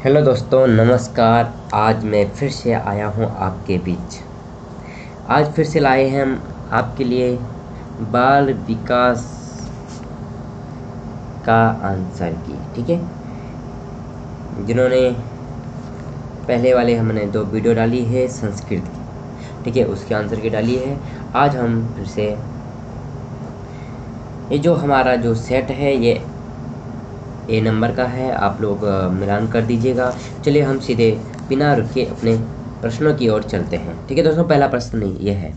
Hello दोस्तों, नमस्कार। आज मैं फिर से आया हूँ आपके बीच। आज फिर से लाए हैं हम आपके लिए बाल विकास का आंसर की। ठीक है, जिन्होंने पहले वाले हमने 2 वीडियो डाली है संस्कृत की, ठीक है, उसके आंसर की डाली है। आज हम फिर से ये जो हमारा जो सेट है ये ए नंबर का है। आप लोग मिलान कर दीजिएगा। चलिए हम सीधे बिना रुके अपने प्रश्नों की ओर चलते हैं। ठीक है दोस्तों, पहला प्रश्न ये है,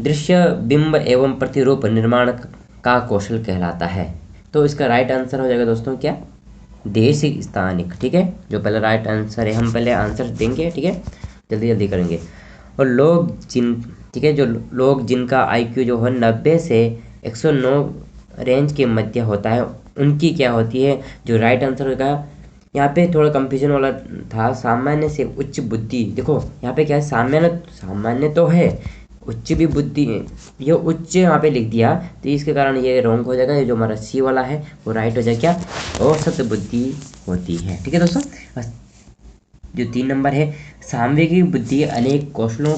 दृश्य बिंब एवं प्रतिरूप निर्माण का कौशल कहलाता है। तो इसका राइट आंसर हो जाएगा दोस्तों क्या, देशिक स्थानिक। ठीक है, जो पहला राइट आंसर है, हम पहले आंसर देंगे। ठीक है, जल्दी जल्दी करेंगे। और लोग जिन, ठीक है, जो लोग जिनका आईक्यू जो है 90 से 109 रेंज के मध्य होता है, उनकी क्या होती है। जो राइट आंसर होगा, यहाँ पे थोड़ा कंफ्यूजन वाला था, सामान्य से उच्च बुद्धि। देखो यहाँ पे क्या है, सामान्य सामान्य तो है, उच्च भी बुद्धि है, ये उच्च यहाँ पे लिख दिया तो इसके कारण ये रॉन्ग हो जाएगा। ये जो हमारा सी वाला है वो राइट हो जाएगा, क्या औसत बुद्धि होती है। ठीक है दोस्तों, बस। जो 3 नंबर है, सामवेगिक बुद्धि अनेक कौशलों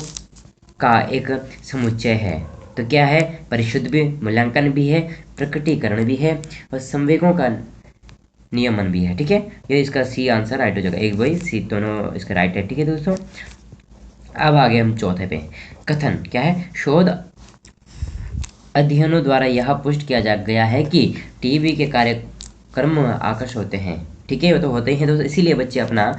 का एक समुच्चय है। तो क्या है, परिशुद्ध भी, मूल्यांकन भी है, प्रकटीकरण भी है और संवेगों का नियमन भी है। ठीक है, ये इसका सी आंसर राइट हो जाएगा। एक बाई सी दोनों इसका राइट है। ठीक है दोस्तों, अब आगे हम चौथे पे। कथन क्या है, शोध अध्ययनों द्वारा यह पुष्ट किया जा गया है कि टीवी के कार्यक्रम आकर्षक होते हैं। ठीक है, वो तो होते ही हैं दोस्तों, इसीलिए बच्चे अपना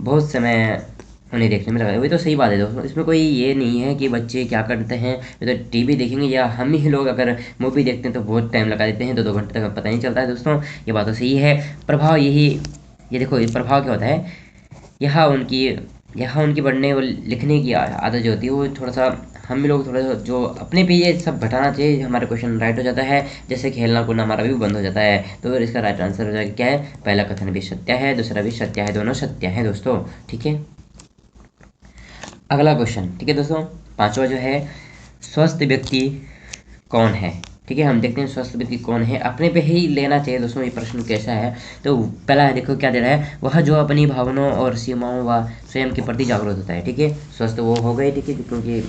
बहुत समय उन्हें देखने में लगा। वही तो सही बात है दोस्तों, इसमें कोई ये नहीं है कि बच्चे क्या करते हैं, ये तो टीवी देखेंगे, या हम ही लोग अगर मूवी देखते हैं तो बहुत टाइम लगा देते हैं, 2-2 घंटे तक पता नहीं चलता है दोस्तों। ये बात तो सही है। प्रभाव यही, ये देखो ये प्रभाव क्या होता है, यह उनकी यह उनकी पढ़ने और लिखने की आदत जो होती है वो थोड़ा सा, हम भी लोग थोड़ा सा जो अपने पे ये सब घटाना चाहिए, हमारा क्वेश्चन राइट हो जाता है। जैसे खेलना कूदना हमारा भी बंद हो जाता है। तो फिर इसका राइट आंसर हो जाएगा क्या है, पहला कथन भी सत्य है, दूसरा भी सत्य है, दोनों सत्य है दोस्तों। ठीक है, अगला क्वेश्चन। ठीक है दोस्तों, पांचवा जो है, स्वस्थ व्यक्ति कौन है। ठीक है, हम देखते हैं स्वस्थ व्यक्ति कौन है, अपने पे ही लेना चाहिए दोस्तों ये प्रश्न कैसा है। तो पहला है, देखो क्या दे रहा है, वह जो अपनी भावनाओं और सीमाओं व स्वयं के प्रति जागरूक होता है। ठीक है, स्वस्थ वो हो गए। ठीक है, क्योंकि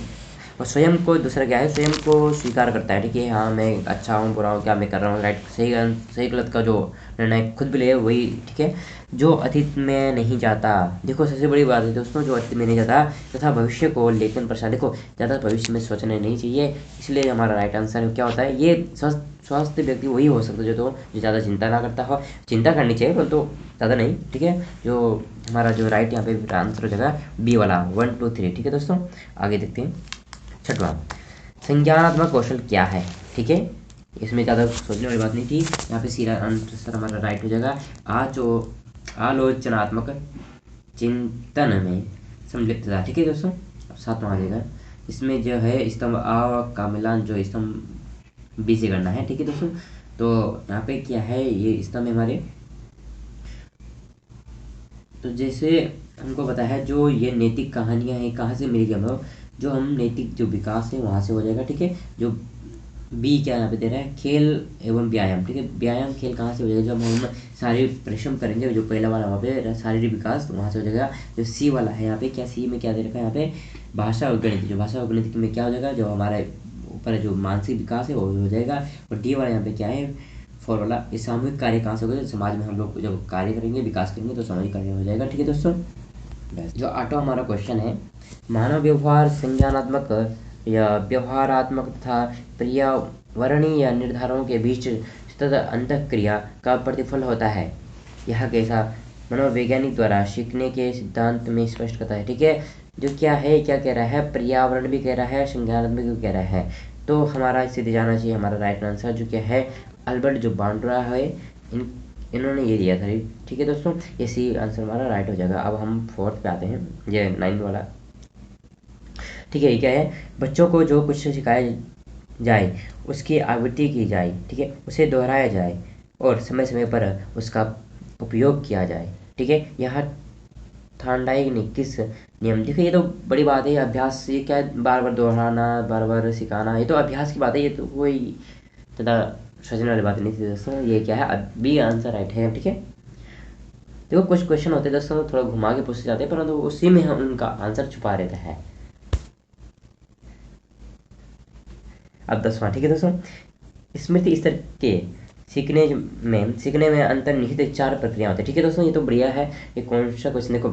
और स्वयं को, दूसरा क्या है, स्वयं को स्वीकार करता है। ठीक है, हाँ मैं अच्छा हूँ बुरा हूँ, क्या मैं कर रहा हूँ, राइट सही सही गलत का जो निर्णय खुद भी ले वही। ठीक है, जो अतीत में नहीं जाता। देखो सबसे बड़ी बात है दोस्तों, जो अतीत में नहीं जाता तथा भविष्य को लेकर परेशान। देखो ज़्यादा भविष्य में सोचना नहीं चाहिए, इसलिए हमारा राइट आंसर क्या होता है, ये स्वस्थ व्यक्ति वही हो सकता है जो ज़्यादा चिंता ना करता हो। चिंता करनी चाहिए परंतु ज़्यादा नहीं। ठीक है, जो हमारा जो राइट यहाँ पे आंसर हो जाएगा बी वाला, 1 2 3। ठीक है दोस्तों, आगे देखते हैं। छठवां, संज्ञानात्मक कौशल क्या है। ठीक है, इसमें ज़्यादा सोचने वाली बात नहीं थी, यहाँ पे सीधा आंसर हमारा राइट हो जाएगा, आलोचनात्मक चिंतन में संलिप्तता। ठीक है दोस्तों, अब सातवां आ जाएगा, इसमें जो है स्तंभ आ का मिलान जो स्तंभ बी से करना है। ठीक है दोस्तों, तो यहाँ पे क्या है, ये स्तंभ हमारे, तो जैसे हमको पता है जो ये नैतिक कहानियाँ हैं कहाँ से मिलेगी, हम लोग जो हम नैतिक जो विकास है वहाँ से हो जाएगा। ठीक है, जो बी क्या यहाँ पे दे रहा है, खेल एवं व्यायाम। ठीक है, व्यायाम खेल कहाँ से हो जाएगा, जब हम शारीरिक परिश्रम करेंगे, जो पहला वाला वहाँ पे शारीरिक विकास वहाँ से हो जाएगा। जो सी वाला है यहाँ पे क्या, सी में क्या दे रखा है यहाँ पे, भाषा और गणित। जो भाषा और गणित में क्या हो जाएगा, जो हमारे ऊपर जो मानसिक विकास है वो हो जाएगा। और डी वाला यहाँ पे क्या है, फोर वाला, ये सामूहिक कार्य कहाँ से होगा, समाज में हम लोग जब कार्य करेंगे विकास करेंगे तो सामूहिक कार्य हो जाएगा। ठीक है दोस्तों, जो आठवां हमारा क्वेश्चन है, मानव व्यवहार संज्ञानात्मक या व्यवहारात्मक तथा पर्यावरणीय निर्धारणों के बीच सतत अंतःक्रिया का प्रतिफल होता है, यह कैसा मनोवैज्ञानिक द्वारा सीखने के सिद्धांत में स्पष्ट करता है। ठीक है, जो क्या है, क्या कह रहा है, पर्यावरण भी कह रहा है, संज्ञानात्मक भी कह रहा है, तो हमारा इससे दे जाना चाहिए हमारा राइट आंसर, जो क्या है, अल्बर्ट जो बांड्रा है, इन्होंने ये दिया था। ठीक है दोस्तों, ये सी आंसर हमारा राइट हो जाएगा। अब हम फोर्थ पे आते हैं, ये 9 वाला। ठीक है, ये क्या है, बच्चों को जो कुछ सिखाया जाए उसकी आवृत्ति की जाए। ठीक है, उसे दोहराया जाए और समय समय पर उसका उपयोग किया जाए। ठीक है, यहाँ थार्डनाइक ने किस नियम, देखिए ये तो बड़ी बात है, अभ्यास, ये क्या है, बार बार दोहराना, बार बार सिखाना, ये तो अभ्यास की बात है, ये तो कोई ज़्यादा सोचने वाली बात नहीं थी दोस्तों। ये क्या है, बी आंसर राइट है। ठीक है, देखो कुछ क्वेश्चन होते हैं दोस्तों थोड़ा घुमा के पूछे जाते हैं, परंतु उसी में हम उनका आंसर छुपा रहता है। अब 10वां, ठीक है दोस्तों, स्मृति स्तर के सीखने में अंतर्निहित 4 प्रक्रिया होती है। ठीक है दोस्तों, ये तो बढ़िया है। ये कौन सा क्वेश्चन, देखो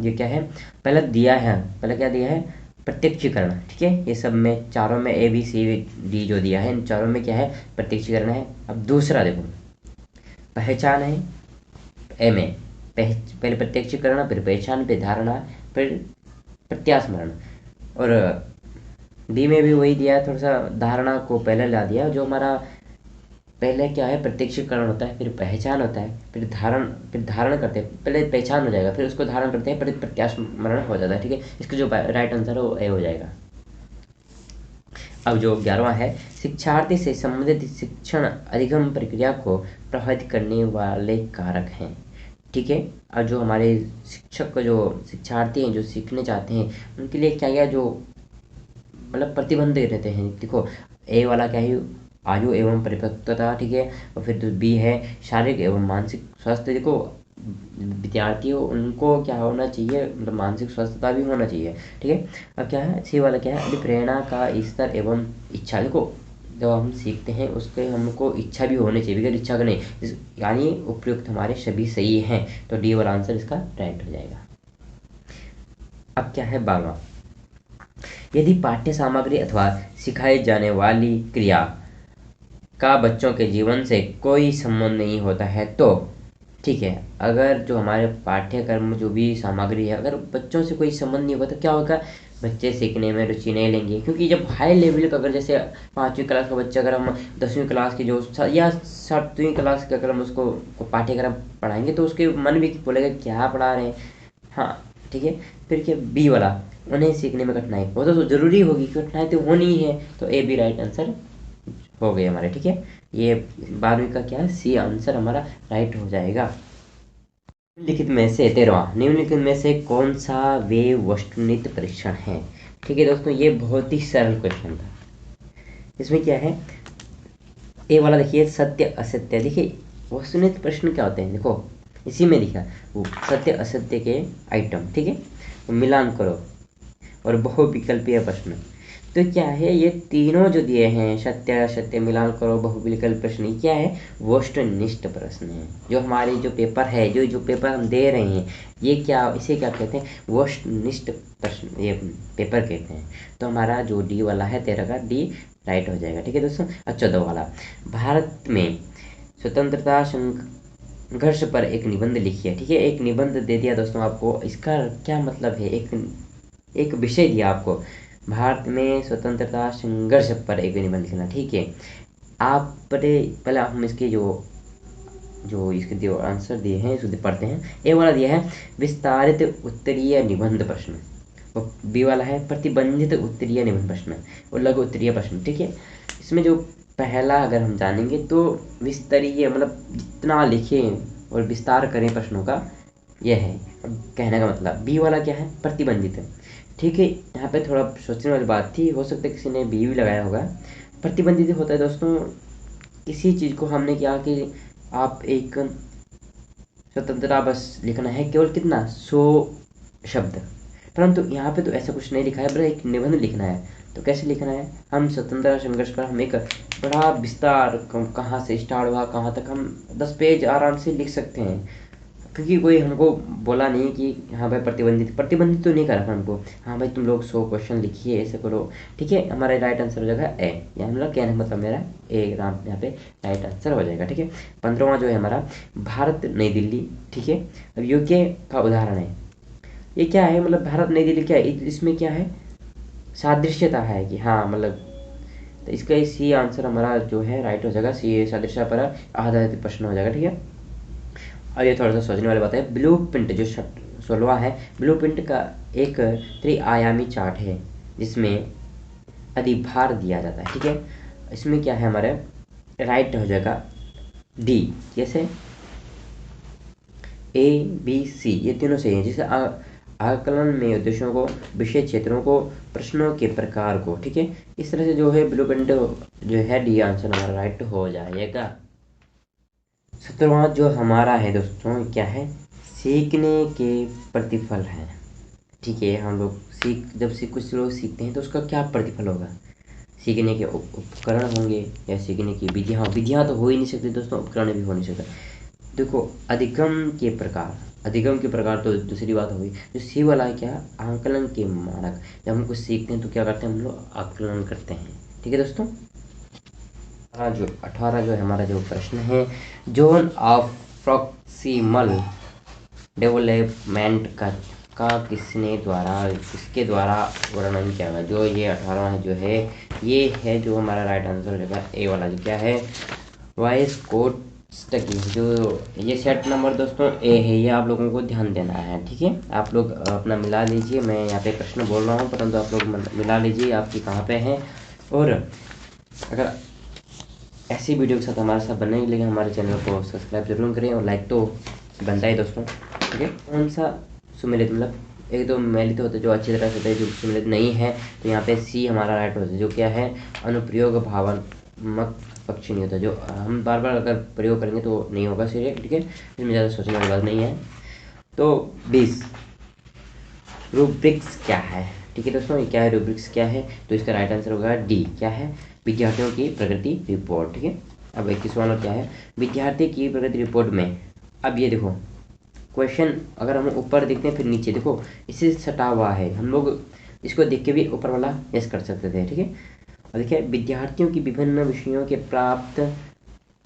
ये क्या है, पहले दिया है, पहले क्या दिया है, प्रत्यक्षीकरण। ठीक है, ये सब में चारों में ए बी सी डी जो दिया है, इन चारों में क्या है, प्रत्यक्षीकरण है। अब दूसरा देखो पहचान है, ए में पहले प्रत्यक्षीकरण, फिर पहचान, फिर धारणा, फिर प्रत्यास्मरण। और डी में भी वही दिया है, थोड़ा सा धारणा को पहले ला दिया। जो हमारा पहले क्या है, प्रत्यक्षीकरण होता है, फिर पहचान होता है, फिर धारण करते हैं। पहले पहचान हो जाएगा, फिर उसको धारण करते हैं, फिर प्रत्यास्मरण हो जाता है। ठीक है, इसका जो राइट आंसर है वो ए हो जाएगा। अब जो 11वां है, शिक्षार्थी से संबंधित शिक्षण अधिगम प्रक्रिया को प्रभावित करने वाले कारक हैं। ठीक है, अब जो हमारे शिक्षक, जो शिक्षार्थी हैं, जो सीखने चाहते हैं, उनके लिए क्या क्या जो मतलब प्रतिबंध रहते हैं। देखो ए वाला क्या है, आयु एवं परिपक्वता। ठीक है, और फिर जो बी है शारीरिक एवं मानसिक स्वास्थ्य। देखो विद्यार्थी हो उनको क्या होना चाहिए, मतलब मानसिक स्वस्थता भी होना चाहिए। ठीक है, अब क्या है सी वाला, क्या है अभिप्रेरणा का स्तर एवं इच्छा। देखो जब हम सीखते हैं उसके हमको इच्छा भी होनी चाहिए, बगैर इच्छा का नहीं, यानी उपयुक्त हमारे सभी सही हैं। तो डी वाला आंसर इसका राइट हो जाएगा। अब क्या है 12वां, यदि पाठ्य सामग्री अथवा सिखाई जाने वाली क्रिया का बच्चों के जीवन से कोई संबंध नहीं होता है तो। ठीक है, अगर जो हमारे पाठ्यक्रम जो भी सामग्री है, अगर बच्चों से कोई संबंध नहीं होगा तो क्या होगा, बच्चे सीखने में रुचि नहीं लेंगे। क्योंकि जब हाई लेवल का, अगर जैसे 5वीं क्लास का बच्चा, अगर हम 10वीं क्लास की जो या 7वीं क्लास का अगर हम उसको पाठ्यक्रम पढ़ाएंगे तो उसके मन भी बोलेगा क्या पढ़ा रहे हैं। हाँ ठीक है, फिर क्या बी वाला, उन्हें सीखने में कठिनाई, वो तो जरूरी होगी, कठिनाई तो होनी ही है। तो ए बी राइट आंसर हो गए हमारे। ठीक है, ये 12वीं का क्या है, सी आंसर हमारा राइट हो जाएगा। निम्नलिखित में से 13वां, निम्नलिखित में से कौन सा वे वस्तुनिष्ठ परीक्षण है। ठीक है दोस्तों, ये बहुत ही सरल क्वेश्चन था। इसमें क्या है, ए वाला देखिए सत्य असत्य। देखिए वस्तुनिष्ठ प्रश्न क्या होते हैं, देखो इसी में लिखा वो सत्य असत्य के आइटम। ठीक है, तो मिलान करो और बहुविकल्पीय प्रश्न। तो क्या है, ये तीनों जो दिए हैं, सत्य असत्य, मिलान करो, बहुविकल्प प्रश्न, ये क्या है, वस्तुनिष्ठ प्रश्न है। जो हमारे जो पेपर है, जो पेपर हम दे रहे हैं, ये क्या, इसे क्या कहते हैं, वस्तुनिष्ठ प्रश्न, ये पेपर कहते हैं। तो हमारा जो डी वाला है 13 का डी राइट हो जाएगा। ठीक है दोस्तों। अब 14 वाला, भारत में स्वतंत्रता संघर्ष पर एक निबंध लिखिए। ठीक है, एक निबंध दे दिया दोस्तों आपको, इसका क्या मतलब है, एक विषय दिया आपको, भारत में स्वतंत्रता संघर्ष पर एक निबंध लिखना। ठीक है, आप पहले हम इसके जो इसके जो आंसर दिए हैं इसको पढ़ते हैं। ए वाला दिया है विस्तारित उत्तरीय निबंध प्रश्न, और बी वाला है प्रतिबंधित उत्तरीय निबंध प्रश्न और लघु उत्तरीय प्रश्न। ठीक है, इसमें जो पहला अगर हम जानेंगे तो विस्तरीय, मतलब जितना लिखें और विस्तार करें प्रश्नों का, यह है। अब कहने का मतलब बी वाला क्या है, प्रतिबंधित। ठीक है, यहाँ पे थोड़ा सोचने वाली बात थी, हो सकता है किसी ने बी भी लगाया होगा। प्रतिबंधित होता है दोस्तों, किसी चीज़ को हमने क्या कि आप एक स्वतंत्रता बस लिखना है, केवल कितना 100 शब्द, परंतु यहाँ पे तो ऐसा कुछ नहीं लिखा है, बस एक निबंध लिखना है। तो कैसे लिखना है, हम स्वतंत्रता संघर्ष पर हम एक बड़ा विस्तार, कहाँ से स्टार्ट हुआ कहाँ तक, हम 10 पेज आराम से लिख सकते हैं। क्योंकि कोई हमको बोला नहीं कि हाँ भाई प्रतिबंधित तो नहीं करा था हमको, हाँ भाई तुम लोग 100 क्वेश्चन लिखिए, ऐसे करो। ठीक है, हमारा राइट आंसर हो जाएगा ए, या मतलब कहने का मतलब मेरा ए यहाँ पे राइट आंसर हो जाएगा। ठीक है, 15वां जो है हमारा भारत नई दिल्ली। ठीक है, अब यूके का उदाहरण है, ये क्या है, मतलब भारत नई दिल्ली क्या है, इसमें क्या है, सादृश्यता है कि हाँ मतलब, तो इसका सी आंसर हमारा जो है राइट हो जाएगा, सी सादृश्य पर आधारित प्रश्न हो जाएगा। ठीक है, और ये थोड़ा सा सोचने वाली बात है। ब्लू प्रिंट जो 16वां है, ब्लू प्रिंट का एक त्रिआयामी चार्ट है जिसमें अधिभार दिया जाता है। ठीक है, इसमें क्या है हमारे राइट हो जाएगा डी, जैसे ए बी सी ये तीनों सही हैं। जैसे आकलन में उद्देश्यों को, विषय क्षेत्रों को, प्रश्नों के प्रकार को। ठीक है, इस तरह से जो है ब्लू प्रिंट जो है डी आंसर हमारा राइट हो जाएगा। 17वां जो हमारा है दोस्तों क्या है, सीखने के प्रतिफल हैं। ठीक है, हम लोग जब से कुछ लोग सीखते हैं तो उसका क्या प्रतिफल होगा। सीखने के उपकरण होंगे या सीखने की विधियाँ तो हो ही नहीं सकती दोस्तों, उपकरण भी हो नहीं सकता। देखो, अधिगम के प्रकार तो दूसरी बात होगी। जो सी वाला है क्या, आंकलन के मानक। जब हम कुछ सीखते हैं तो क्या करते हैं, हम लोग आकलन करते हैं। ठीक है दोस्तों, जो 18 जो हमारा जो प्रश्न है, जोन ऑफ प्रॉक्सिमल डेवलपमेंट का किसके द्वारा वर्णन किया गया। जो ये 18 है जो है, ये है जो हमारा राइट आंसर हो जाएगा ए वाला, जो क्या है, वॉइस कोड की। जो ये सेट नंबर दोस्तों ए है, ये आप लोगों को ध्यान देना है। ठीक है, आप लोग अपना मिला लीजिए। मैं यहाँ पे प्रश्न बोल रहा हूँ, परंतु आप लोग मिला लीजिए आपकी कहाँ पे है। और अगर ऐसी वीडियो के साथ हमारे साथ बनने के लिए हमारे चैनल को सब्सक्राइब जरूर करें, और लाइक तो बनता ही दोस्तों। ठीक है, कौन सा सुमेलित, मतलब एक तो मेलित होता है जो अच्छी तरह से होता है, जो सुमेलित नहीं है तो यहाँ पे सी हमारा राइट होता है, जो क्या है, अनुप्रयोग भावात्मक पक्ष नहीं होता। जो हम बार बार अगर प्रयोग करेंगे तो नहीं होगा सीरियल। ठीक है, इसमें ज़्यादा सोचने की बात नहीं है। तो 20 रूब्रिक्स क्या है। ठीक है दोस्तों, ये क्या है, रूब्रिक्स क्या है, तो इसका राइट आंसर होगा डी, क्या है, विद्यार्थियों की प्रगति रिपोर्ट। ठीक है, अब 21वां वाला क्या है, विद्यार्थी की प्रगति रिपोर्ट में। अब ये देखो क्वेश्चन, अगर हम ऊपर देखते हैं फिर नीचे देखो, इससे सटा हुआ है, हम लोग इसको देख के भी ऊपर वाला यस कर सकते थे। ठीक है, और देखिए, विद्यार्थियों की विभिन्न विषयों के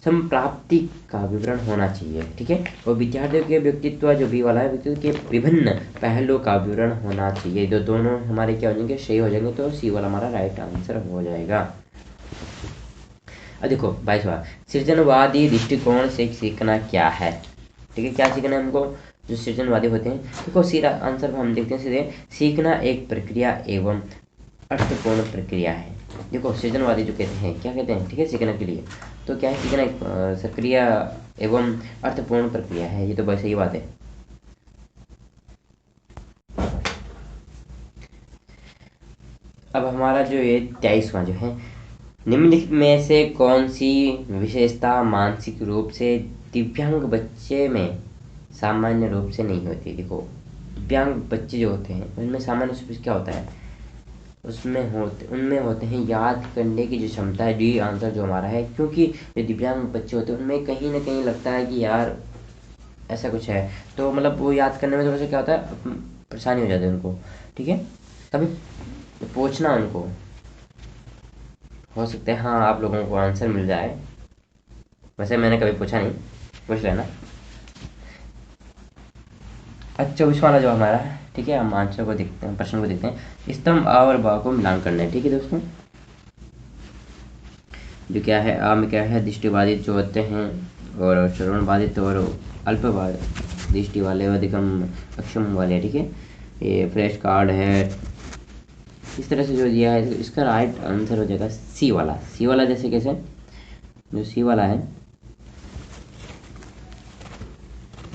संप्राप्ति का विवरण होना चाहिए। ठीक है, और विद्यार्थियों के व्यक्तित्व जो बी वाला है, व्यक्तित्व के विभिन्न पहलुओं का विवरण होना चाहिए। जो दोनों हमारे क्या हो जाएंगे, सही हो जाएंगे, तो सी वाला हमारा राइट आंसर हो जाएगा। अब देखो 22वां, सृजनवादी दृष्टिकोण से सीखना क्या है। ठीक है, क्या सीखना है हमको, जो सृजनवादी होते हैं। देखो सीधा आंसर हम देखते हैं सीधे, सीखना एक प्रक्रिया एवं अर्थपूर्ण प्रक्रिया है। देखो सृजनवादी जो कहते हैं, क्या कहते हैं, ठीक है, सीखने के लिए तो क्या है, सीखना एक सक्रिय एवं अर्थपूर्ण प्रक्रिया है। ये तो बस सही बात है। अब हमारा जो ये 23वां जो है, निम्नलिखित में से कौन सी विशेषता मानसिक रूप से दिव्यांग बच्चे में सामान्य रूप से नहीं होती। देखो, दिव्यांग बच्चे जो होते हैं उनमें सामान्य रूप से क्या होता है, उनमें होते हैं याद करने की जो क्षमता है। डी आंसर जो हमारा है, क्योंकि जो दिव्यांग बच्चे होते हैं उनमें कहीं ना कहीं लगता है कि यार ऐसा कुछ है, तो मतलब वो याद करने में थोड़ा सा क्या होता है, परेशानी हो जाती है उनको। ठीक है, कभी पूछना उनको, हो सकता है हाँ आप लोगों को आंसर मिल जाए। वैसे मैंने कभी पूछा नहीं, पूछ लेना। अच्छा 24 वाला जो हमारा है, ठीक है, हम आंसर को देखते हैं, प्रश्न को देखते हैं। स्तंभ आ और बा को मिलान करना है। ठीक है दोस्तों, जो क्या है, आ में क्या है, दृष्टिबाधित जो होते हैं, और श्रवणबाधित और अल्पबाधित दृष्टि वाले, अधिकम अक्षम वाले। ठीक है, ये फ्लैश कार्ड है, इस तरह से जो दिया है, इसका राइट आंसर हो जाएगा सी वाला। सी वाला जैसे कैसे, जो सी वाला है,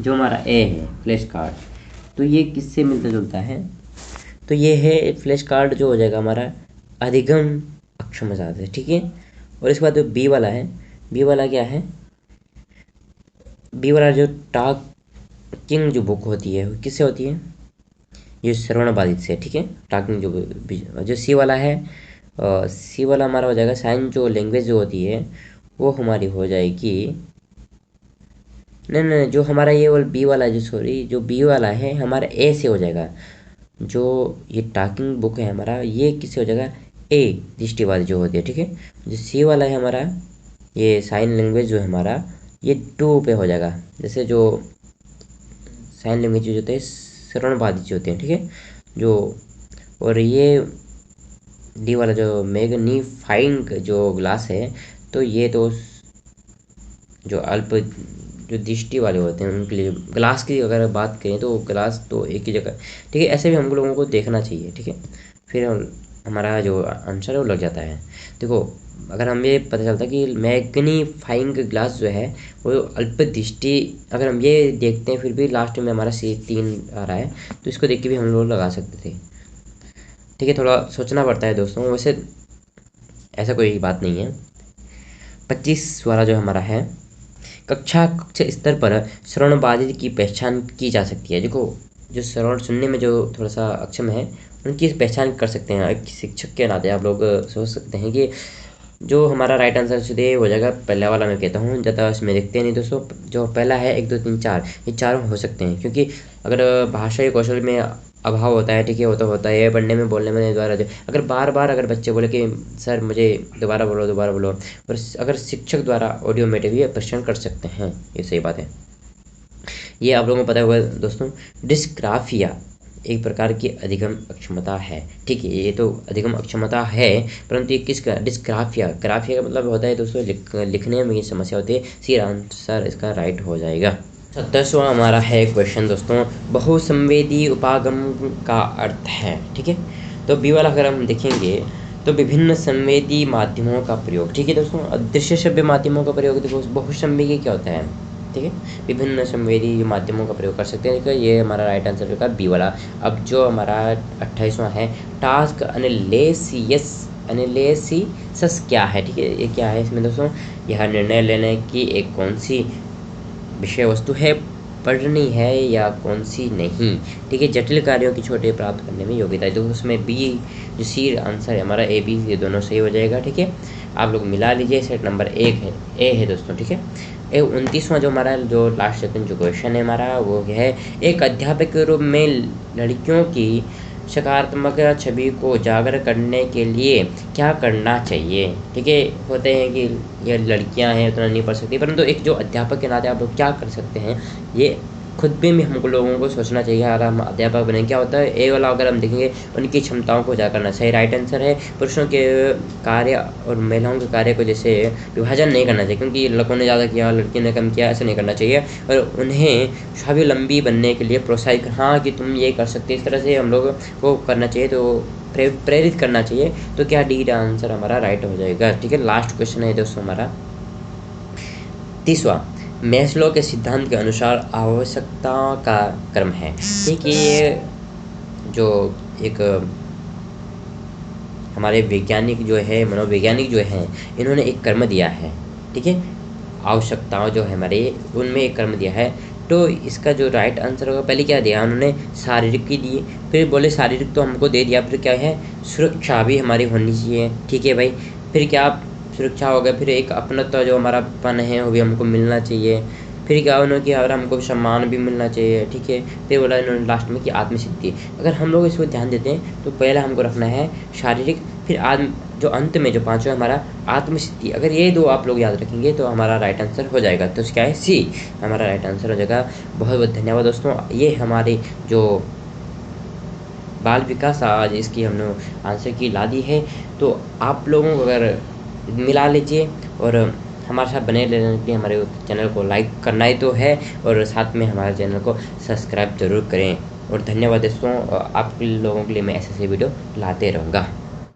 जो हमारा ए है फ्लैश कार्ड, तो ये किससे मिलता जुलता है, तो ये है फ्लैश कार्ड जो हो जाएगा हमारा अधिगम अक्षम से। ठीक है, और इसके बाद जो बी वाला है, बी वाला क्या है, बी वाला जो टॉकिंग जो बुक होती है वो किससे होती है, ये श्रवण बाधित से। ठीक है, टॉकिंग जो सी वाला है, सी वाला हमारा हो जाएगा साइन, जो लैंग्वेज जो होती है वो हमारी हो जाएगी, नहीं नहीं, जो हमारा ये वाला बी वाला जो सॉरी जो बी वाला है हमारा ए से हो जाएगा। जो ये टॉकिंग बुक है हमारा, ये किससे हो जाएगा, ए दृष्टिवादी जो होती है। ठीक है, जो सी वाला है हमारा, ये साइन लैंग्वेज जो है हमारा, ये टू पे हो जाएगा। जैसे जो साइन लैंग्वेज जो होते हैं श्रवणबाधित जो होते हैं। ठीक है, जो और ये डी वाला जो मैग्नीफाइंग जो ग्लास है, तो ये तो जो अल्प जो दृष्टि वाले होते हैं उनके लिए, ग्लास की अगर बात करें तो ग्लास तो एक ही जगह। ठीक है, ऐसे भी हम लोगों को देखना चाहिए। ठीक है, फिर हमारा जो आंसर है वो लग जाता है। देखो, अगर हमें ये पता चलता है कि मैग्नीफाइंग ग्लास जो है वो अल्प दृष्टि, अगर हम ये देखते हैं फिर भी लास्ट में हमारा सी 3 आ रहा है, तो इसको देख के भी हम लोग लगा सकते थे। ठीक है, थोड़ा सोचना पड़ता है दोस्तों, वैसे ऐसा कोई बात नहीं है। 25 वाला जो हमारा है, कक्षा कक्ष स्तर पर श्रवण बाधित की पहचान की जा सकती है। देखो, जो श्रवण सुनने में जो थोड़ा सा अक्षम है, उनकी पहचान कर सकते हैं। एक शिक्षक के नाते आप लोग सोच सकते हैं कि जो हमारा राइट आंसर सीधे हो जाएगा पहला वाला। मैं कहता हूँ ज़्यादा इसमें देखते नहीं दोस्तों। जो पहला है 1 2 3 4, ये चारों हो सकते हैं, क्योंकि अगर भाषाई कौशल में अभाव होता है, ठीक है, होता है, ये पढ़ने में बोलने में द्वारा अगर बार बार अगर बच्चे बोले कि सर मुझे दोबारा बोलो, और अगर शिक्षक द्वारा ऑडियोमेट्री भी प्रश्न कर सकते हैं, ये सही बात है। ये आप लोगों को पता होगा दोस्तों, डिस्ग्राफिया एक प्रकार की अधिगम अक्षमता है। ठीक है, ये तो अधिगम अक्षमता है, परंतु ये किसका, डिस्ग्राफिया। ग्राफिया का मतलब होता है दोस्तों लिखने में ये समस्या होती है। सी आंसर इसका राइट हो जाएगा। 27वां हमारा है क्वेश्चन दोस्तों, बहुसंवेदी उपागम का अर्थ है। ठीक है, तो बी वाला अगर हम देखेंगे तो विभिन्न संवेदी माध्यमों का प्रयोग। ठीक है दोस्तों, अदृश्य श्रव्य माध्यमों का प्रयोग। देखो, बहुसंवेदी क्या होता है, ठीक है, विभिन्न संवेदी माध्यमों का प्रयोग कर सकते हैं। देखो, ये हमारा राइट आंसर होगा बी वाला। अब जो हमारा 28वां है, टास्क एनालिसिस क्या है। ठीक है, ये क्या है इसमें दोस्तों, यह निर्णय लेने की एक कौन सी विषय वस्तु है, पढ़नी है या कौन सी नहीं। ठीक है, जटिल कार्यों की छोटे प्राप्त करने में योग्यता है। तो उसमें बी जो सी आंसर है हमारा, ए बी ये दोनों सही हो जाएगा। ठीक है, आप लोग मिला लीजिए। सेट नंबर 1 है, ए है दोस्तों। ठीक है, 29वां जो हमारा जो लास्ट सेकंड जो क्वेश्चन है हमारा, वो है एक अध्यापक के रूप में लड़कियों की सकारात्मक छवि को उजागर करने के लिए क्या करना चाहिए। ठीक है, होते हैं कि ये लड़कियां हैं उतना नहीं पढ़ सकती, परंतु एक जो अध्यापक के नाते आप लोग क्या कर सकते हैं, ये खुद भी हमको लोगों को सोचना चाहिए। अगर हम अध्यापक बने, क्या होता है, ए वाला अगर हम देखेंगे उनकी क्षमताओं को उजागर करना सही राइट आंसर है। पुरुषों के कार्य और महिलाओं के कार्य को जैसे विभाजन नहीं करना चाहिए, क्योंकि लड़कों ने ज़्यादा किया लड़की ने कम किया, ऐसा नहीं करना चाहिए। और उन्हें स्वावलंबी बनने के लिए प्रोत्साहित, हाँ कि तुम ये कर सकते, इस तरह से हम लोग को करना चाहिए, तो प्रेरित करना चाहिए। तो क्या डी आंसर हमारा राइट हो जाएगा। ठीक है, लास्ट क्वेश्चन है दोस्तों हमारा 30वां, मैस्लो के सिद्धांत के अनुसार आवश्यकता का क्रम है। ठीक है, ये जो एक हमारे वैज्ञानिक जो है, मनोवैज्ञानिक जो है, इन्होंने एक क्रम दिया है। ठीक है, आवश्यकताओं जो है हमारे, उनमें एक क्रम दिया है। तो इसका जो राइट आंसर होगा, पहले क्या दिया उन्होंने, शारीरिक की दी, फिर बोले शारीरिक तो हमको दे दिया, फिर क्या है, सुरक्षा भी हमारी होनी चाहिए। ठीक है भाई, फिर क्या सुरक्षा हो गया, फिर एक अपनत्व जो हमारा पन है वो भी हमको मिलना चाहिए। फिर क्या उन्होंने कि और हमको सम्मान भी मिलना चाहिए। ठीक है, फिर बोला इन्होंने लास्ट में कि आत्मसिद्धि। अगर हम लोग इसको ध्यान देते हैं तो पहला हमको रखना है शारीरिक, फिर जो अंत में जो 5वां हमारा आत्मसिद्धि। अगर ये 2 आप लोग याद रखेंगे तो हमारा राइट आंसर हो जाएगा। तो क्या है, सी हमारा राइट आंसर हो जाएगा। बहुत बहुत धन्यवाद दोस्तों। ये हमारे जो बाल विकास आज इसकी हमने आंसर की ला दी है, तो आप लोगों को अगर मिला लीजिए और हमारे साथ बने रहने के लिए हमारे चैनल को लाइक करना ही तो है, और साथ में हमारे चैनल को सब्सक्राइब जरूर करें। और धन्यवाद दोस्तों, आप लोगों के लिए मैं ऐसे वीडियो लाते रहूँगा।